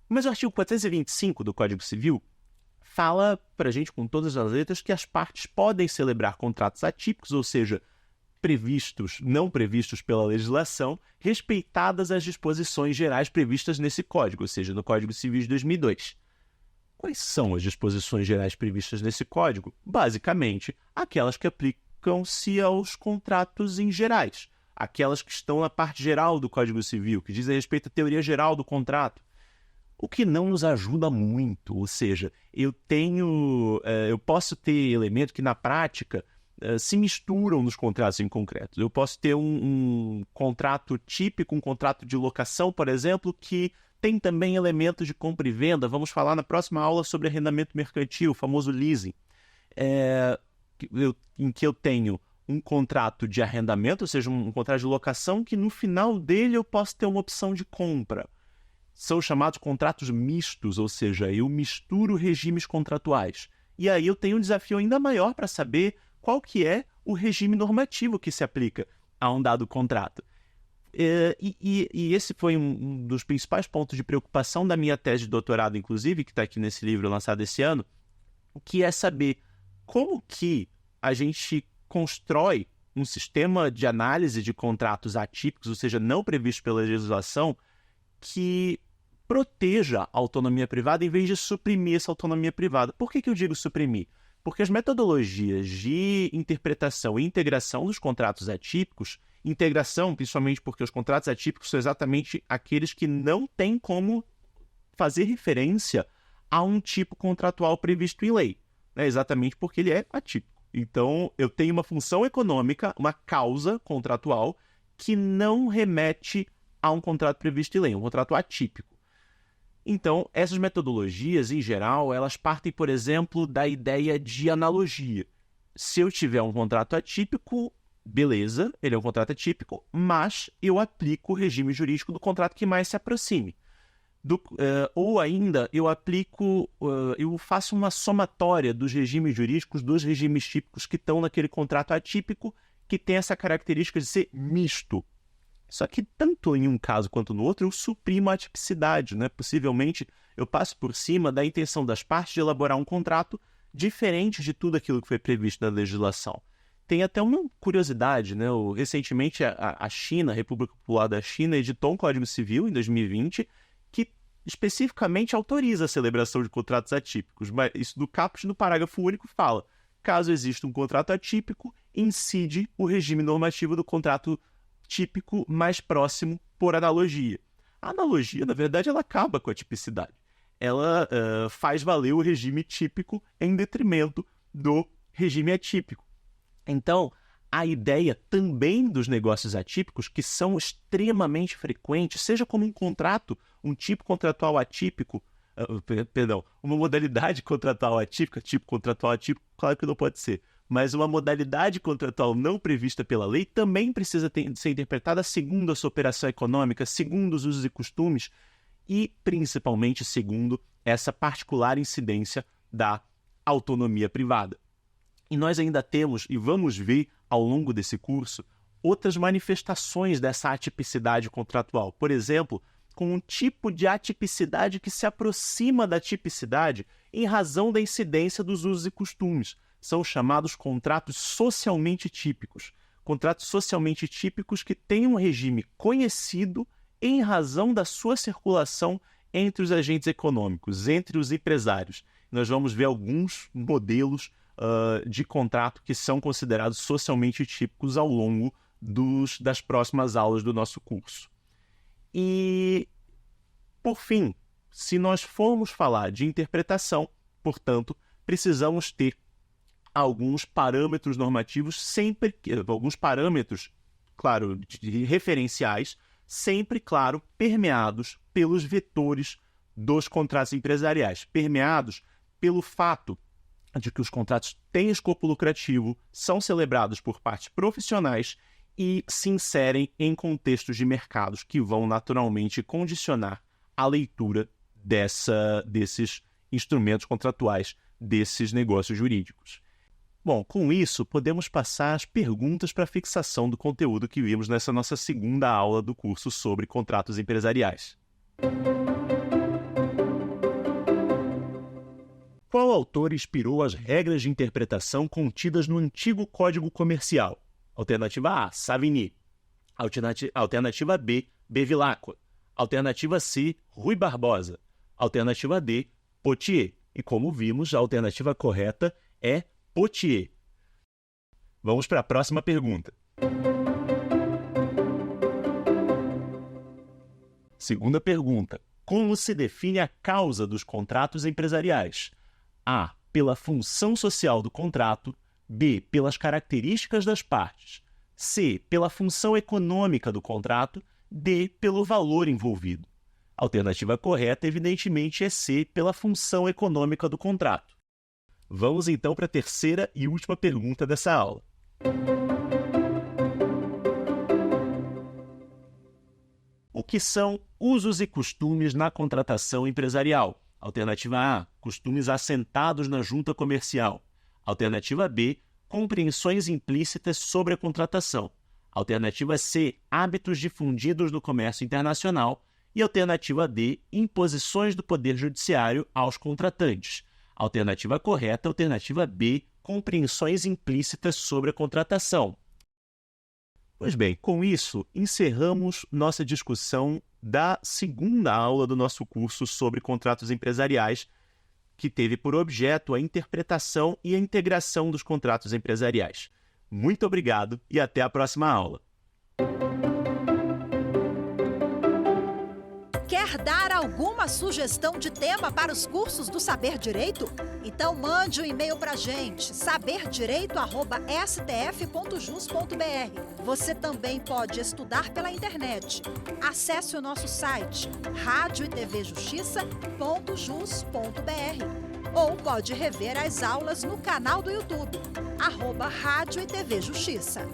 [SPEAKER 2] Mas o artigo 425 do Código Civil fala para a gente com todas as letras que as partes podem celebrar contratos atípicos, ou seja, previstos, não previstos pela legislação, respeitadas as disposições gerais previstas nesse código, ou seja, no Código Civil de 2002. Quais são as disposições gerais previstas nesse código? Basicamente, aquelas que aplicam-se aos contratos em gerais, aquelas que estão na parte geral do Código Civil, que dizem respeito à teoria geral do contrato. O que não nos ajuda muito, ou seja, eu posso ter elementos que na prática se misturam nos contratos em concreto. Eu posso ter um contrato típico, um contrato de locação, por exemplo, que tem também elementos de compra e venda. Vamos falar na próxima aula sobre arrendamento mercantil, o famoso leasing, em que eu tenho um contrato de arrendamento, ou seja, um contrato de locação, que no final dele eu posso ter uma opção de compra. São chamados contratos mistos, ou seja, eu misturo regimes contratuais. E aí eu tenho um desafio ainda maior para saber qual que é o regime normativo que se aplica a um dado contrato. E esse foi um dos principais pontos de preocupação da minha tese de doutorado, inclusive, que está aqui nesse livro lançado esse ano, que é saber como que a gente constrói um sistema de análise de contratos atípicos, ou seja, não previsto pela legislação, que proteja a autonomia privada em vez de suprimir essa autonomia privada. Por que eu digo suprimir? Porque as metodologias de interpretação e integração dos contratos atípicos, Integração, principalmente porque os contratos atípicos são exatamente aqueles que não têm como fazer referência a um tipo contratual previsto em lei, né? Exatamente porque ele é atípico. Então, eu tenho uma função econômica, uma causa contratual, que não remete a um contrato previsto em lei, um contrato atípico. Então, essas metodologias, em geral, elas partem, por exemplo, da ideia de analogia. Se eu tiver um contrato atípico, beleza, ele é um contrato atípico, mas eu aplico o regime jurídico do contrato que mais se aproxime. Ou ainda, eu faço uma somatória dos regimes jurídicos, dos regimes típicos que estão naquele contrato atípico, que tem essa característica de ser misto. Só que tanto em um caso quanto no outro, eu suprimo a atipicidade, né? Possivelmente, eu passo por cima da intenção das partes de elaborar um contrato diferente de tudo aquilo que foi previsto na legislação. Tem até uma curiosidade, né? Recentemente, a China, a República Popular da China, editou um Código Civil, em 2020, que especificamente autoriza a celebração de contratos atípicos. Mas isso do caput, no parágrafo único, fala: caso exista um contrato atípico, incide o regime normativo do contrato típico mais próximo por analogia. A analogia, na verdade, ela acaba com a tipicidade. Ela faz valer o regime típico em detrimento do regime atípico. Então, a ideia também dos negócios atípicos, que são extremamente frequentes, seja como um contrato, um tipo contratual atípico, uma modalidade contratual atípica, tipo contratual atípico, claro que não pode ser, mas uma modalidade contratual não prevista pela lei também precisa ser interpretada segundo a sua operação econômica, segundo os usos e costumes e, principalmente, segundo essa particular incidência da autonomia privada. E nós ainda temos, e vamos ver ao longo desse curso, outras manifestações dessa atipicidade contratual. Por exemplo, com um tipo de atipicidade que se aproxima da tipicidade em razão da incidência dos usos e costumes. São chamados contratos socialmente típicos. Contratos socialmente típicos que têm um regime conhecido em razão da sua circulação entre os agentes econômicos, entre os empresários. Nós vamos ver alguns modelos de contrato que são considerados socialmente típicos ao longo das próximas aulas do nosso curso. E, por fim, se nós formos falar de interpretação, portanto, precisamos ter alguns parâmetros normativos, alguns parâmetros, claro, referenciais, sempre, claro, permeados pelos vetores dos contratos empresariais, permeados pelo fato de que os contratos têm escopo lucrativo, são celebrados por partes profissionais e se inserem em contextos de mercados que vão naturalmente condicionar a leitura desses instrumentos contratuais, desses negócios jurídicos. Bom, com isso, podemos passar às perguntas para a fixação do conteúdo que vimos nessa nossa segunda aula do curso sobre contratos empresariais. Qual autor inspirou as regras de interpretação contidas no antigo Código Comercial? Alternativa A, Savigny. Alternativa B, Bevilacqua. Alternativa C, Rui Barbosa. Alternativa D, Pottier. E como vimos, a alternativa correta é Pottier. Vamos para a próxima pergunta. Segunda pergunta. Como se define a causa dos contratos empresariais? A. Pela função social do contrato. B. Pelas características das partes. C. Pela função econômica do contrato. D. Pelo valor envolvido. A alternativa correta, evidentemente, é C. Pela função econômica do contrato. Vamos então para a terceira e última pergunta dessa aula. O que são usos e costumes na contratação empresarial? Alternativa A, costumes assentados na junta comercial. Alternativa B, compreensões implícitas sobre a contratação. Alternativa C, hábitos difundidos no comércio internacional. E alternativa D, imposições do Poder Judiciário aos contratantes. Alternativa correta, alternativa B, compreensões implícitas sobre a contratação. Pois bem, com isso, encerramos nossa discussão da segunda aula do nosso curso sobre contratos empresariais, que teve por objeto a interpretação e a integração dos contratos empresariais. Muito obrigado e até a próxima aula.
[SPEAKER 1] Quer dar alguma sugestão de tema para os cursos do Saber Direito? Então mande um e-mail para a gente, saberdireito@stf.jus.br. Você também pode estudar pela internet. Acesse o nosso site radioetvjustiça.jus.br ou pode rever as aulas no canal do YouTube, @Rádio e TV Justiça.